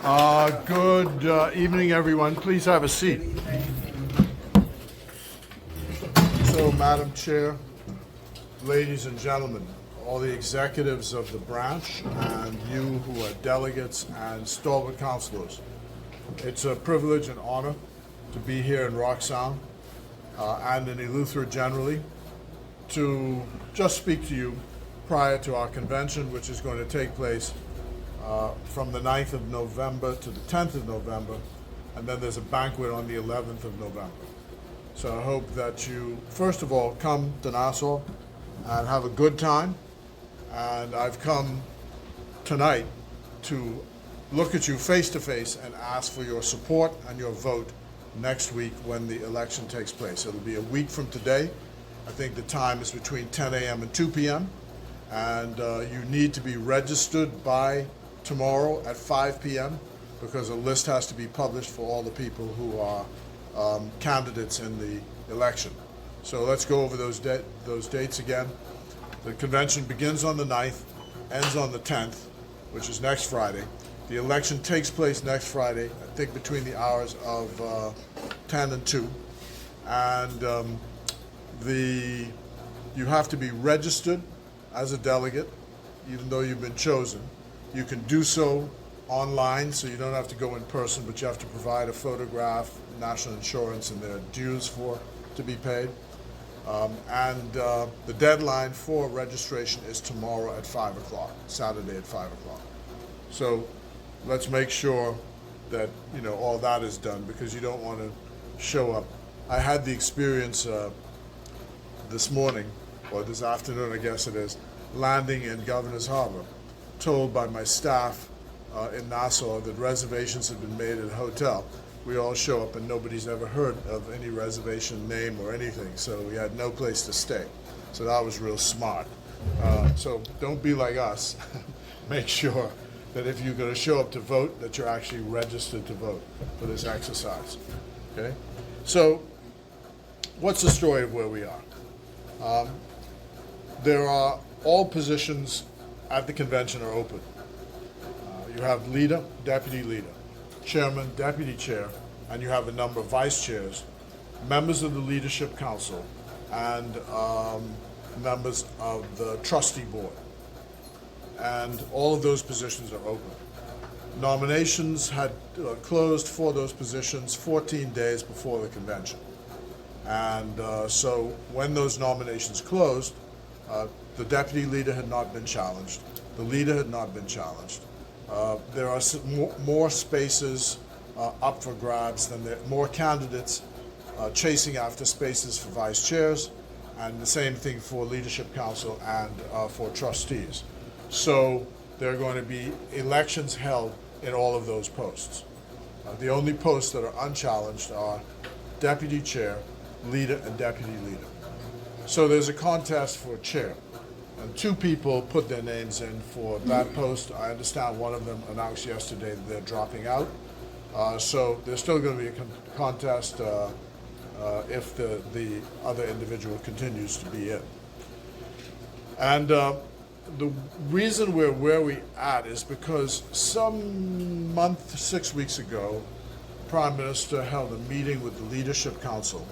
Good evening, everyone. Please have a seat. So, Madam Chair, ladies and gentlemen, all the executives of the branch and you who are delegates and stalwart councilors, it's a privilege and honor to be here in Rock Sound and in Eleuthera generally to just speak to you prior to our convention, which is going to take place from the 9th of November to the 10th of November, and then there's a banquet on the 11th of November. So I hope that you, first of all, come to Nassau and have a good time. And I've come tonight to look at you face to face and ask for your support and your vote next week when the election takes place. It'll be a week from today. I think the time is between 10 a.m. and 2 p.m. And you need to be registered by tomorrow at 5 p.m. because a list has to be published for all the people who are candidates in the election. So let's go over those dates again. The convention begins on the 9th, ends on the 10th, which is next Friday. The election takes place next Friday, I think between the hours of 10 and 2. And you have to be registered as a delegate, even though you've been chosen. You can do so online, so you don't have to go in person, but you have to provide a photograph, national insurance, and there are dues to be paid. The deadline for registration is tomorrow at 5 o'clock, Saturday at 5 o'clock. So let's make sure that all that is done, because you don't want to show up. I had the experience this morning, or this afternoon I guess it is, landing in Governor's Harbor, told by my staff in Nassau that reservations had been made at a hotel. We all show up and nobody's ever heard of any reservation name or anything, so we had no place to stay. So that was real smart. So don't be like us. Make sure that if you're going to show up to vote, that you're actually registered to vote for this exercise. Okay? So what's the story of where we are? There are all positions at the convention are open. You have leader, deputy leader, chairman, deputy chair, and you have a number of vice chairs, members of the leadership council, and members of the trustee board. And all of those positions are open. Nominations had closed for those positions 14 days before the convention. And so when those nominations closed, the deputy leader had not been challenged. The leader had not been challenged. There are more spaces up for grabs than more candidates chasing after spaces for vice chairs, and the same thing for leadership council and for trustees. So there are going to be elections held in all of those posts. The only posts that are unchallenged are deputy chair, leader, and deputy leader. So there's a contest for chair. And two people put their names in for that post. I understand one of them announced yesterday that they're dropping out. So there's still going to be a contest if the other individual continues to be in. And the reason we're where we at is because some month, 6 weeks ago, the Prime Minister held a meeting with the Leadership Council,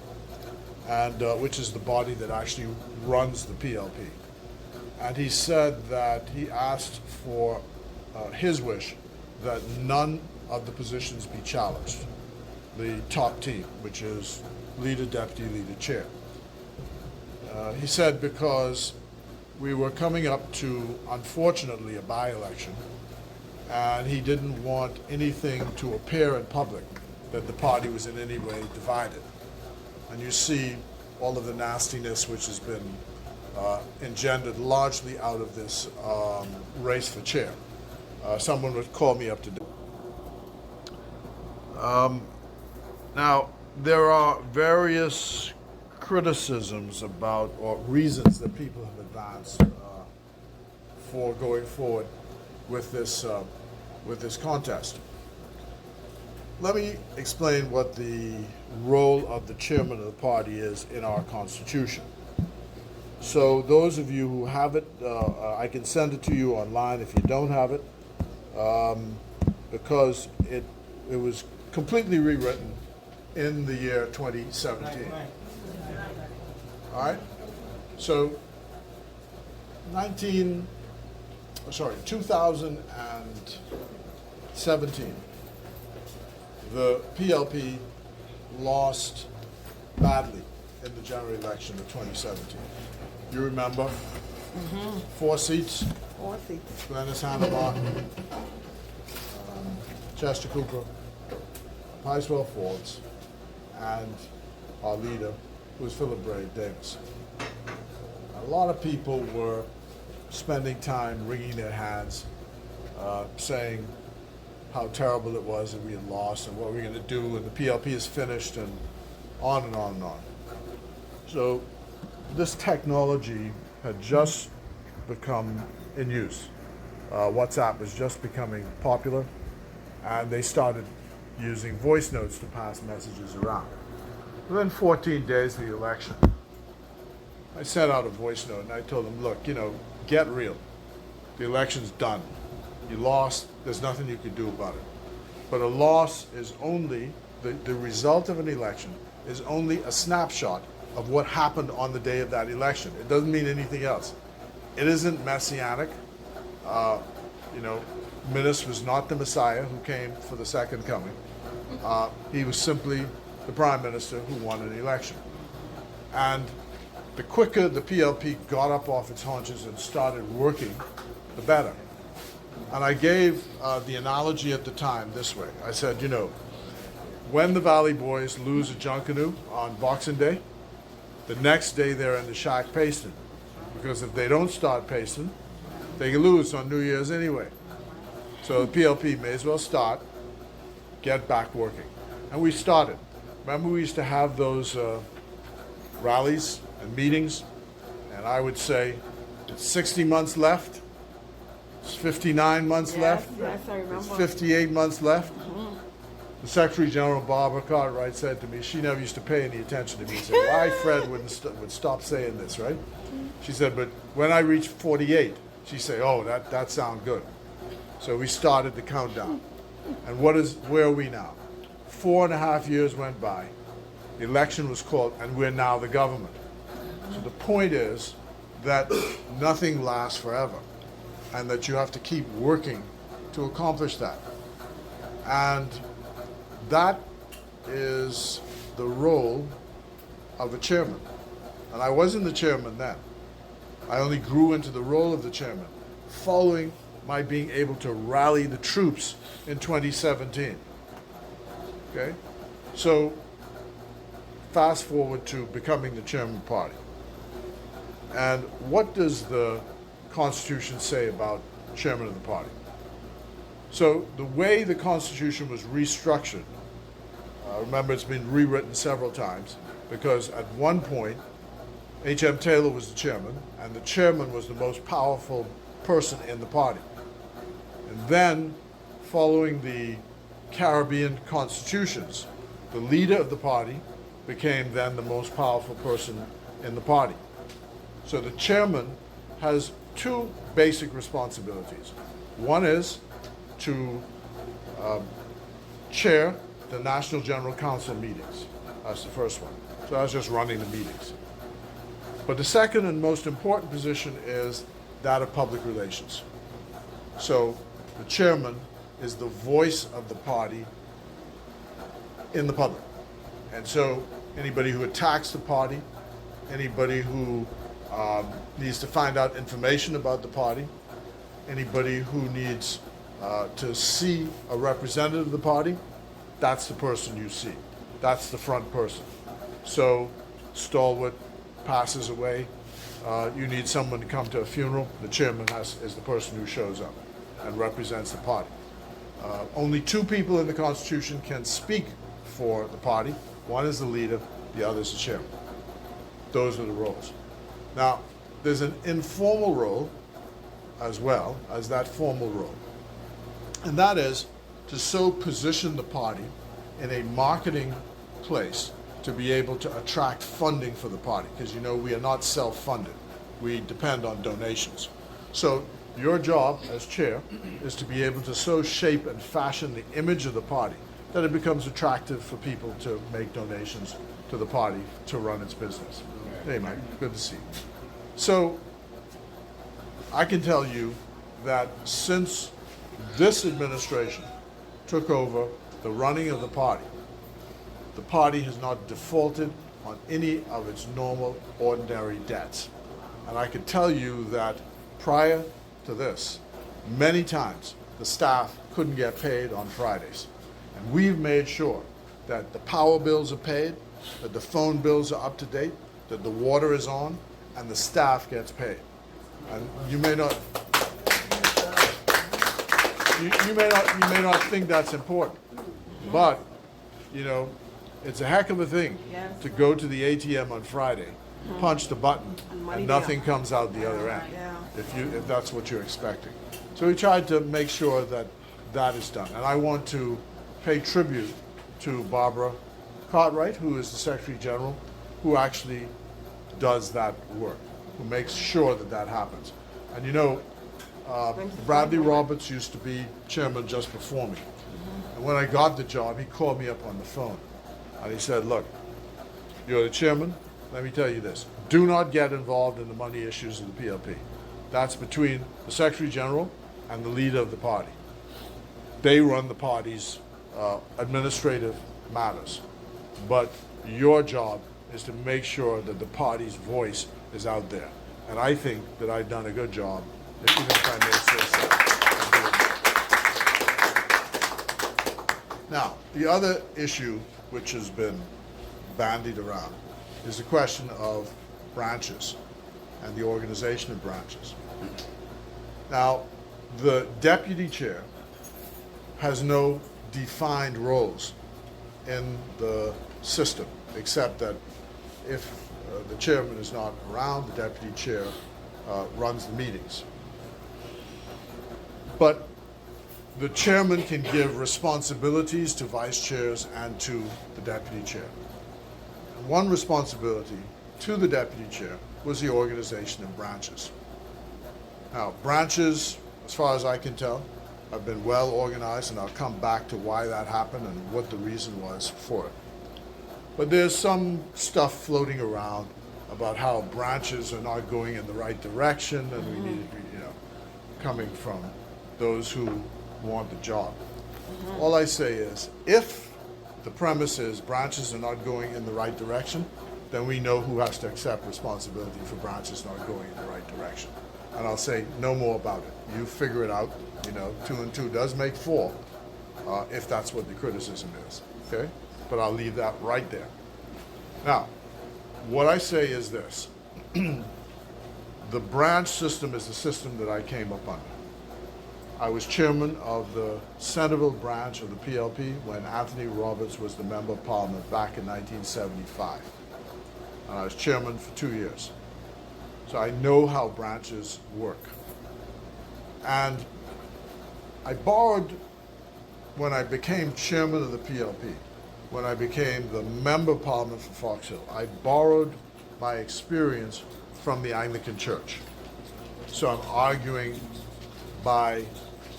and which is the body that actually runs the PLP. And he said that he asked for his wish that none of the positions be challenged. The top team, which is leader, deputy, leader, chair. He said because we were coming up to, unfortunately, a by-election, and he didn't want anything to appear in public that the party was in any way divided. And you see all of the nastiness which has been engendered largely out of this race for chair. Someone would call me up today. Now, there are various criticisms about, or reasons that people have advanced for going forward with this contest. Let me explain what the role of the chairman of the party is in our Constitution. So those of you who have it, I can send it to you online if you don't have it. because it was completely rewritten in the year 2017. All right? So 2017, the PLP lost badly in the general election of 2017. You remember? Mm-hmm. 4 seats. 4 seats. Glennis Hannibal, Chester Cooper, Picewell Forbes, and our leader, who was Philip Brade Davis. A lot of people were spending time wringing their hands, saying how terrible it was that we had lost and what we were going to do, and the PLP is finished, and on and on and on. So this technology had just become in use. WhatsApp was just becoming popular, and they started using voice notes to pass messages around. Within 14 days of the election, I sent out a voice note and I told them, look, get real. The election's done. You lost, there's nothing you can do about it. But a loss is only, the result of an election is only a snapshot of what happened on the day of that election. It doesn't mean anything else. It isn't messianic. Midas was not the Messiah who came for the second coming. He was simply the prime minister who won an election. And the quicker the PLP got up off its haunches and started working, the better. And I gave the analogy at the time this way. I said, when the Valley Boys lose a Junkanoo on Boxing Day, the next day they're in the shack pasting. Because if they don't start pasting, they lose on New Year's anyway. So the PLP may as well start, get back working. And we started. Remember we used to have those rallies and meetings, and I would say it's 60 months left, it's 59 months left, Yes, I remember. it's 58 months left. Mm-hmm. The Secretary General Barbara Cartwright said to me, she never used to pay any attention to me. She said, why Fred would stop saying this, right? She said, but when I reached 48, she said, oh, that sounds good. So we started the countdown. And where are we now? 4.5 years went by. The election was called, and we're now the government. So the point is that nothing lasts forever, and that you have to keep working to accomplish that. And that is the role of a chairman. And I wasn't the chairman then. I only grew into the role of the chairman following my being able to rally the troops in 2017. Okay? So fast forward to becoming the chairman of the party. And what does the Constitution say about chairman of the party? So the way the Constitution was restructured, remember it's been rewritten several times, because at one point H.M. Taylor was the chairman, and the chairman was the most powerful person in the party. And then, following the Caribbean constitutions, the leader of the party became then the most powerful person in the party. So the chairman has 2 basic responsibilities. One is to chair the National General Council meetings. That's the first one. So that's just running the meetings. But the second and most important position is that of public relations. So the chairman is the voice of the party in the public. And so anybody who attacks the party, anybody who needs to find out information about the party, anybody who needs to see a representative of the party, that's the person you see. That's the front person. So Stalwart passes away, you need someone to come to a funeral, the chairman is the person who shows up and represents the party. Only 2 people in the Constitution can speak for the party. One is the leader, the other is the chairman. Those are the roles. Now, there's an informal role as well as that formal role. And that is to so position the party in a marketing place to be able to attract funding for the party, because we are not self-funded. We depend on donations. So Your job as chair is to be able to so shape and fashion the image of the party that it becomes attractive for people to make donations to the party to run its business. Hey, Mike, good to see you. So, I can tell you that since this administration took over the running of the party has not defaulted on any of its normal, ordinary debts. And I can tell you that prior to this, many times the staff couldn't get paid on Fridays. And we've made sure that the power bills are paid, that the phone bills are up to date, that the water is on, and the staff gets paid. And you may not think that's important, but you know, it's a heck of a thing to go to the ATM on Friday, punch the button, and nothing comes out the other end. If that's what you're expecting. So we tried to make sure that that is done. And I want to pay tribute to Barbara Cartwright, who is the Secretary General, who actually does that work, who makes sure that that happens. And you know, Bradley Roberts used to be chairman just before me. And when I got the job, he called me up on the phone. And he said, look, you're the chairman, let me tell you this. Do not get involved in the money issues of the PLP. That's between the Secretary General and the leader of the party. They run the party's administrative matters. But your job is to make sure that the party's voice is out there. And I think that I've done a good job, even if I may say so. Now, the other issue which has been bandied around is the question of branches and the organization of branches. Now, the deputy chair has no defined roles in the system, except that if the chairman is not around, the deputy chair runs the meetings. But the chairman can give responsibilities to vice chairs and to the deputy chair. And one responsibility to the deputy chair was the organization of branches. Now, branches, as far as I can tell, have been well organized, and I'll come back to why that happened and what the reason was for it. But there's some stuff floating around about how branches are not going in the right direction, and we need to be, coming from those who want the job. All I say is, if the premise is branches are not going in the right direction, then we know who has to accept responsibility for branches not going in the right direction. And I'll say no more about it. You figure it out. 2 and 2 does make 4, if that's what the criticism is. Okay? But I'll leave that right there. Now, what I say is this. The branch system is the system that I came up under. I was chairman of the Centerville branch of the PLP when Anthony Roberts was the Member of Parliament back in 1975. And I was chairman for 2 years. So I know how branches work. And I borrowed, when I became chairman of the PLP, when I became the Member of Parliament for Fox Hill, I borrowed my experience from the Anglican Church. So I'm arguing by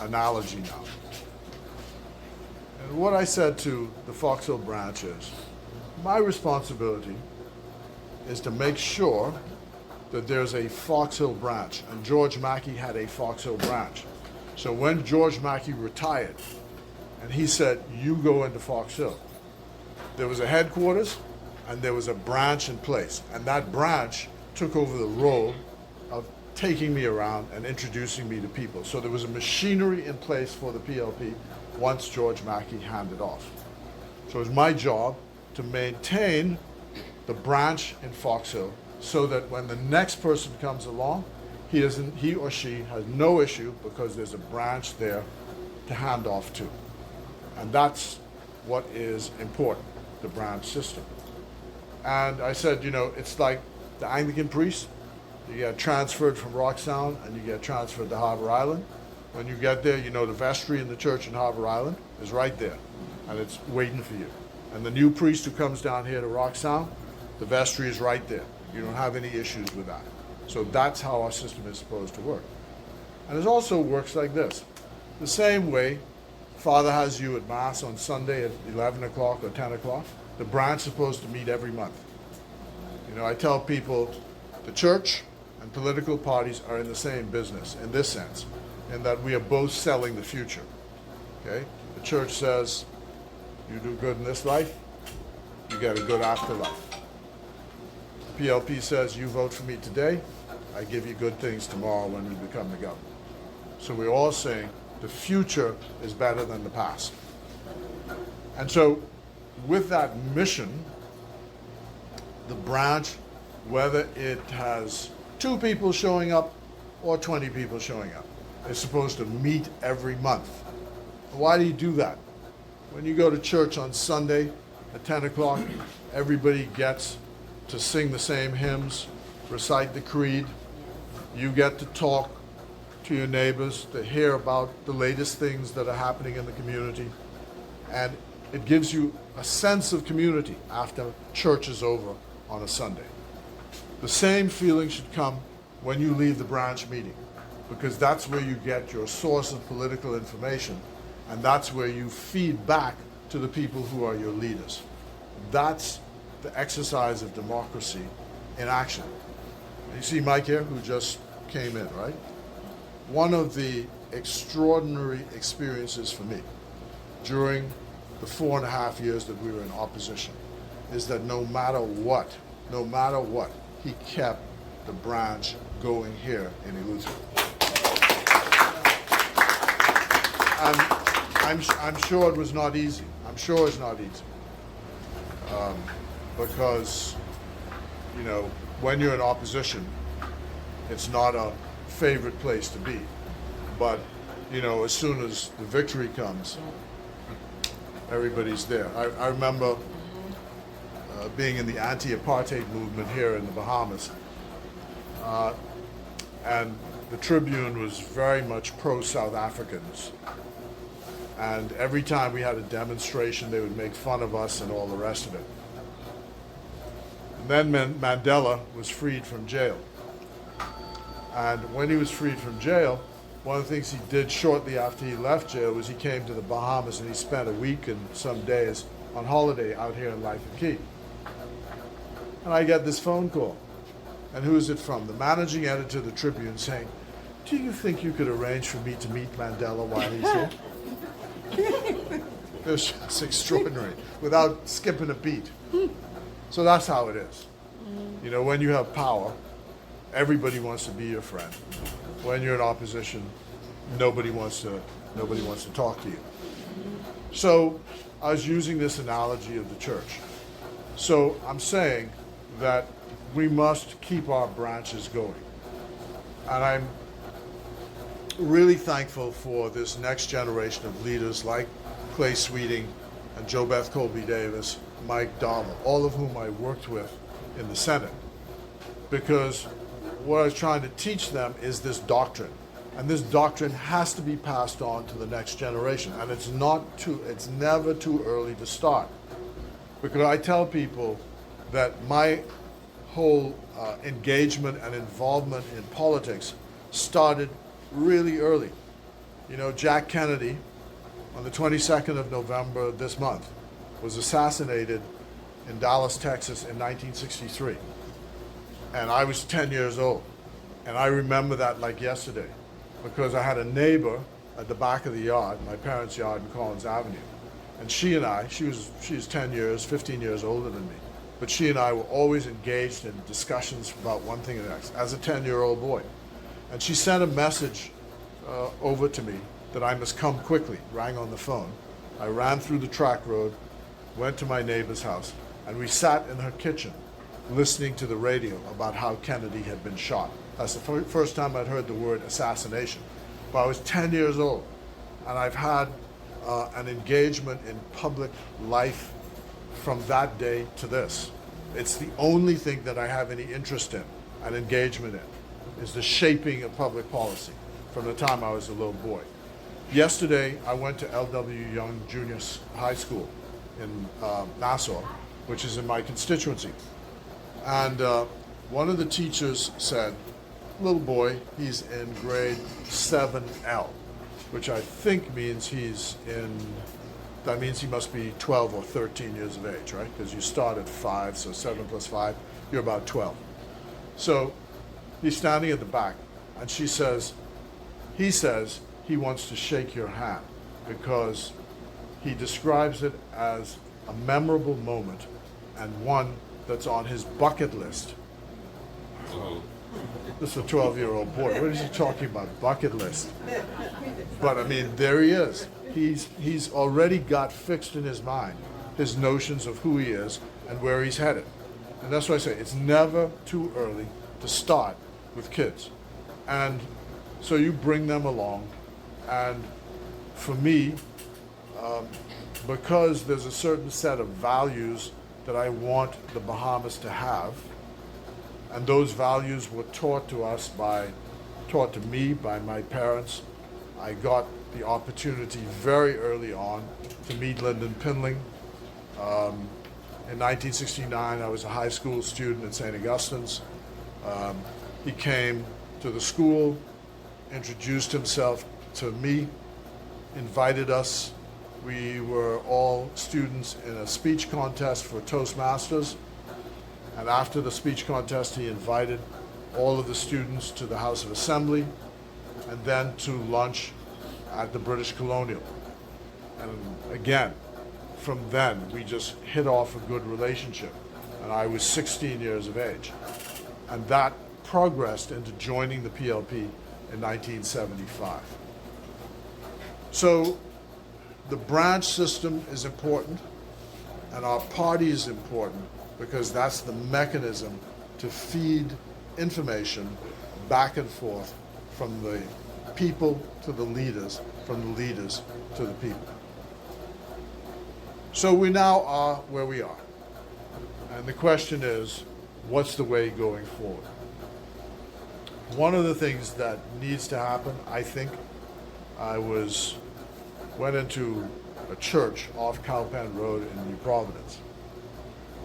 analogy now. And what I said to the Fox Hill branch is, my responsibility is to make sure that there's a Fox Hill branch, and George Mackey had a Fox Hill branch. So when George Mackey retired, and he said, you go into Fox Hill, there was a headquarters and there was a branch in place, and that branch took over the role of taking me around and introducing me to people. So there was a machinery in place for the PLP once George Mackey handed off. So it was my job to maintain the branch in Fox Hill so that when the next person comes along, he or she has no issue because there's a branch there to hand off to. And that's what is important, the branch system. And I said, it's like the Anglican priest. You get transferred from Rocksound and you get transferred to Harbour Island. When you get there, the vestry in the church in Harbour Island is right there, and it's waiting for you. And the new priest who comes down here to Rocksound, the vestry is right there. You don't have any issues with that. So that's how our system is supposed to work. And it also works like this. The same way Father has you at Mass on Sunday at 11 o'clock or 10 o'clock, the branch is supposed to meet every month. You know, I tell people the church and political parties are in the same business in this sense, in that we are both selling the future. Okay? The church says, you do good in this life, you get a good afterlife. PLP says, you vote for me today, I give you good things tomorrow when we become the government. So we're all saying the future is better than the past. And so with that mission, the branch, whether it has 2 people showing up or 20 people showing up, is supposed to meet every month. Why do you do that? When you go to church on Sunday at 10 o'clock, everybody gets to sing the same hymns, recite the creed. You get to talk to your neighbors, to hear about the latest things that are happening in the community. And it gives you a sense of community after church is over on a Sunday. The same feeling should come when you leave the branch meeting, because that's where you get your source of political information, and that's where you feed back to the people who are your leaders. That's the exercise of democracy in action. You see Mike here, who just came in, right? One of the extraordinary experiences for me during the 4.5 years that we were in opposition is that no matter what, he kept the branch going here in Eleuthera. And I'm sure it was not easy. I'm sure it's not easy. Because, you know, when you're in opposition, it's not a favorite place to be. But, you know, as soon as the victory comes, everybody's there. I remember being in the anti-apartheid movement here in the Bahamas. And the Tribune was very much pro-South Africans. And every time we had a demonstration, they would make fun of us and all the rest of it. And then Mandela was freed from jail. And when he was freed from jail, one of the things he did shortly after he left jail was he came to the Bahamas and he spent a week and some days on holiday out here in Life and Key. And I get this phone call. And who is it from? The managing editor of the Tribune saying, do you think you could arrange for me to meet Mandela while he's here? It was just extraordinary, without skipping a beat. So that's how it is. You know, when you have power, everybody wants to be your friend. When you're in opposition, nobody wants to talk to you. So I was using this analogy of the church. So I'm saying that we must keep our branches going. And I'm really thankful for this next generation of leaders like Clay Sweeting and Jo Beth Colby Davis, Mike Dahmer, all of whom I worked with in the Senate. Because what I was trying to teach them is this doctrine. And this doctrine has to be passed on to the next generation. And it's never too early to start. Because I tell people that my whole engagement and involvement in politics started really early. You know, Jack Kennedy, on the 22nd of November this month, was assassinated in Dallas, Texas in 1963. And I was 10 years old. And I remember that like yesterday, because I had a neighbor at the back of the yard, my parents' yard in Collins Avenue. And she was 10 years, 15 years older than me. But she and I were always engaged in discussions about one thing and the next, as a 10-year-old boy. And she sent a message over to me that I must come quickly, rang on the phone. I ran through the track road, went to my neighbor's house, and we sat in her kitchen listening to the radio about how Kennedy had been shot. That's the first time I'd heard the word assassination. But I was 10 years old, and I've had an engagement in public life from that day to this. It's the only thing that I have any interest in and engagement in, is the shaping of public policy from the time I was a little boy. Yesterday, I went to L.W. Young Junior High School in Nassau, which is in my constituency. And one of the teachers said, little boy, he's in grade 7L, which I think means that means he must be 12 or 13 years of age, right? Because you start at 5, so 7 plus 5, you're about 12. So he's standing at the back, and he says he wants to shake your hand because he describes it as a memorable moment and one that's on his bucket list. This is a 12-year-old boy. What is he talking about? Bucket list. But I mean, there he is. He's already got fixed in his mind his notions of who he is and where he's headed. And that's why I say it's never too early to start with kids. And so you bring them along. And for me, because there's a certain set of values that I want the Bahamas to have, and those values were taught to me by my parents. I got the opportunity very early on to meet Lyndon Pinling. In 1969, I was a high school student at St. Augustine's. He came to the school, introduced himself to me, invited us. We were all students in a speech contest for Toastmasters. And after the speech contest, he invited all of the students to the House of Assembly and then to lunch at the British Colonial. And again, from then, we just hit off a good relationship. And I was 16 years of age. And that progressed into joining the PLP in 1975. So the branch system is important, and our party is important, because that's the mechanism to feed information back and forth from the people to the leaders, from the leaders to the people. So we now are where we are. And the question is, what's the way going forward? One of the things that needs to happen, I think, I went into a church off Cowpen Road in New Providence.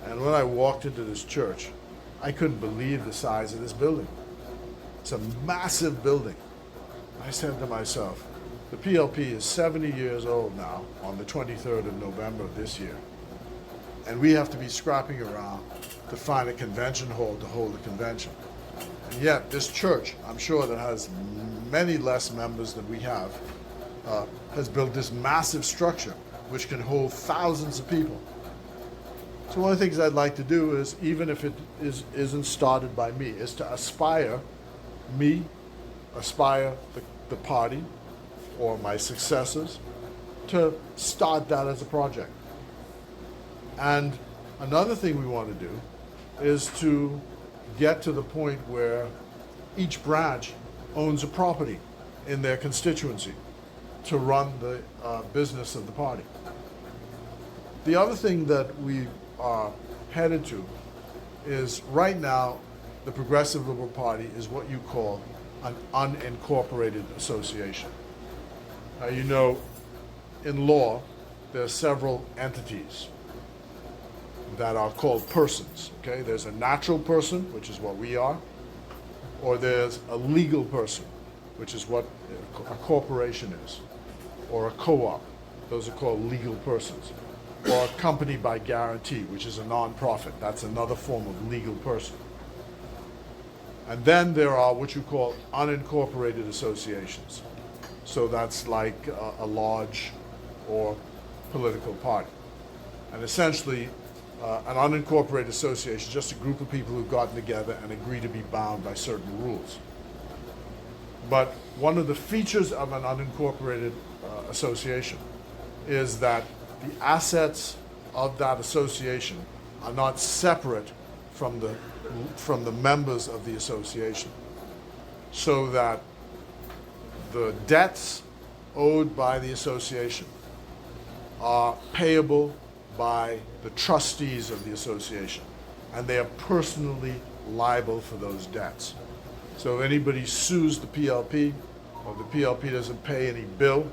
And when I walked into this church, I couldn't believe the size of this building. It's a massive building. I said to myself, the PLP is 70 years old now on the 23rd of November of this year. And we have to be scrapping around to find a convention hall to hold a convention. And yet this church, I'm sure that has many less members than we have, has built this massive structure which can hold thousands of people. So one of the things I'd like to do is, even if it isn't started by me, is to aspire the party or my successors to start that as a project. And another thing we want to do is to get to the point where each branch owns a property in their constituency to run the business of the party. The other thing that we are headed to is, right now, the Progressive Liberal Party is what you call an unincorporated association. You know, in law, there are several entities that are called persons, okay? There's a natural person, which is what we are, or there's a legal person, which is what a corporation is, or a co-op. Those are called legal persons. Or a company by guarantee, which is a non-profit. That's another form of legal person. And then there are what you call unincorporated associations. So that's like a lodge or political party. And essentially, an unincorporated association is just a group of people who've gotten together and agree to be bound by certain rules. But one of the features of an unincorporated association is that the assets of that association are not separate from the members of the association, so that the debts owed by the association are payable by the trustees of the association, and they are personally liable for those debts. So if anybody sues the PLP, or the PLP doesn't pay any bill,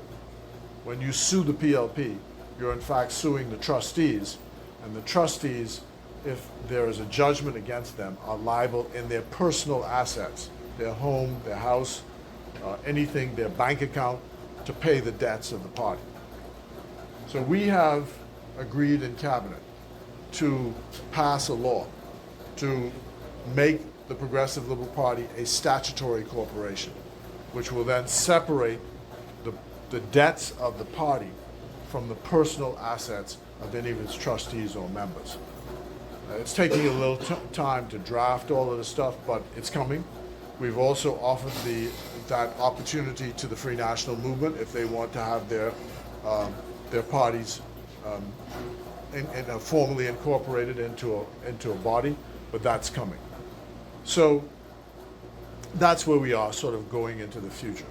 when you sue the PLP, you're in fact suing the trustees, and the trustees, if there is a judgment against them, are liable in their personal assets their home, their house, anything, their bank account, to pay the debts of the party. So we have agreed in cabinet to pass a law to make the Progressive Liberal Party a statutory corporation, which will then separate the debts of the party from the personal assets of any of its trustees or members. It's taking a little time to draft all of this stuff, but it's coming. We've also offered that opportunity to the Free National Movement if they want to have their parties formally incorporated into a body, but that's coming. So that's where we are, sort of going into the future.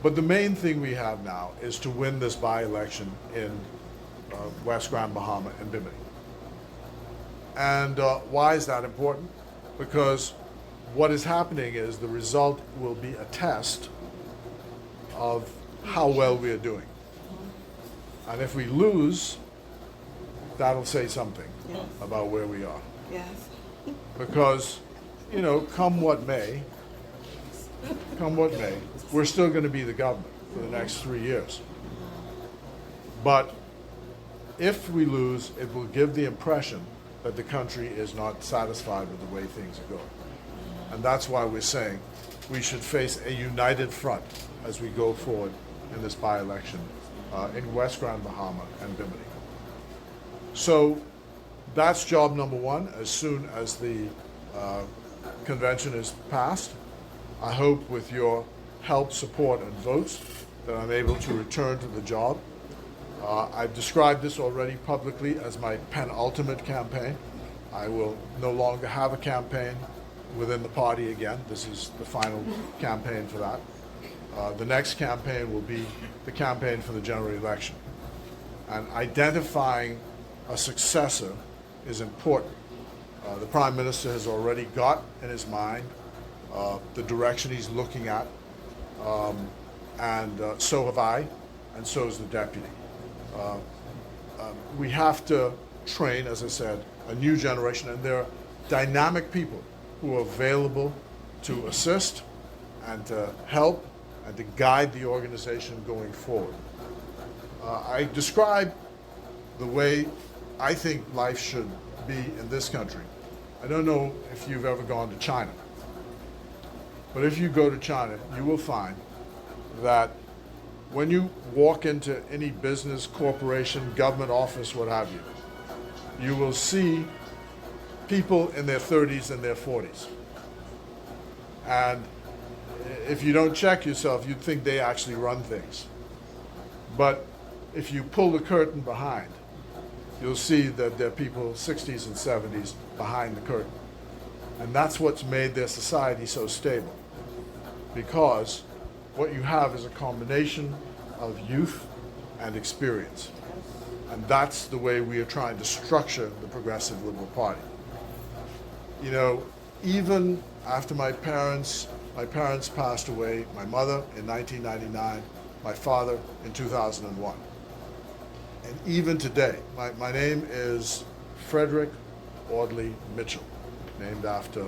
But the main thing we have now is to win this by-election in West Grand Bahama and Bimini. And why is that important? Because what is happening is the result will be a test of how well we are doing. And if we lose, that'll say something about where we are. Yes. Because, you know, come what may, we're still going to be the government for the next 3 years. But if we lose, it will give the impression that the country is not satisfied with the way things are going. And that's why we're saying we should face a united front as we go forward in this by-election in West Grand Bahama and Bimini. So that's job number one. As soon as the convention is passed, I hope with your help, support, and votes that I'm able to return to the job. I've described this already publicly as my penultimate campaign. I will no longer have a campaign within the party again. This is the final campaign for that. The next campaign will be the campaign for the general election. And identifying a successor is important. The Prime Minister has already got in his mind the direction he's looking at, and so have I, and so is the deputy. We have to train, as I said, a new generation, and there are dynamic people who are available to assist and to help and to guide the organization going forward. I describe the way I think life should be in this country. I don't know if you've ever gone to China, but if you go to China, you will find that when you walk into any business, corporation, government office, what have you, you will see people in their 30s and their 40s. And if you don't check yourself, you'd think they actually run things. But if you pull the curtain behind, you'll see that there are people 60s and 70s behind the curtain. And that's what's made their society so stable. Because what you have is a combination of youth and experience. And that's the way we are trying to structure the Progressive Liberal Party. You know, even after my parents passed away, my mother in 1999, my father in 2001. And even today, my name is Frederick Audley Mitchell, named after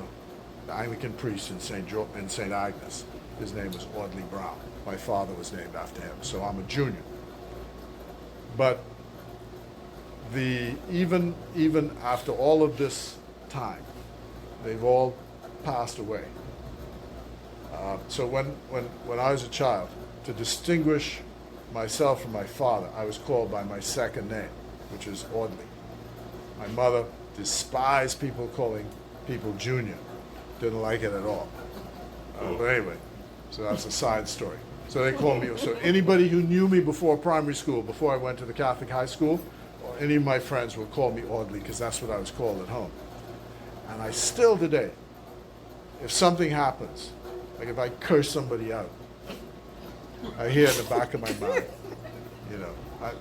the Anglican priest in St. Agnes. His name was Audley Brown. My father was named after him, so I'm a junior. But even after all of this time, they've all passed away. So when I was a child, to distinguish myself from my father, I was called by my second name, which is Audley. My mother despised people calling people junior. Didn't like it at all. But anyway, so that's a side story. So they called me. So anybody who knew me before primary school, before I went to the Catholic high school, or any of my friends would call me Audley because that's what I was called at home. And I still today, if something happens, like if I curse somebody out, I hear in the back of my mind, you know,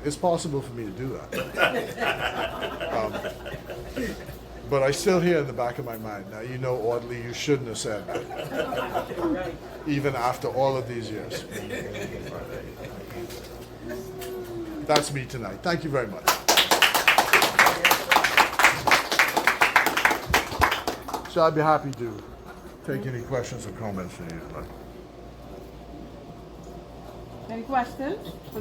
it's possible for me to do that. But I still hear in the back of my mind, now you know, Audley, you shouldn't have said that, even after all of these years. That's me tonight. Thank you very much. So I'd be happy to take any questions or comments from you. Any questions?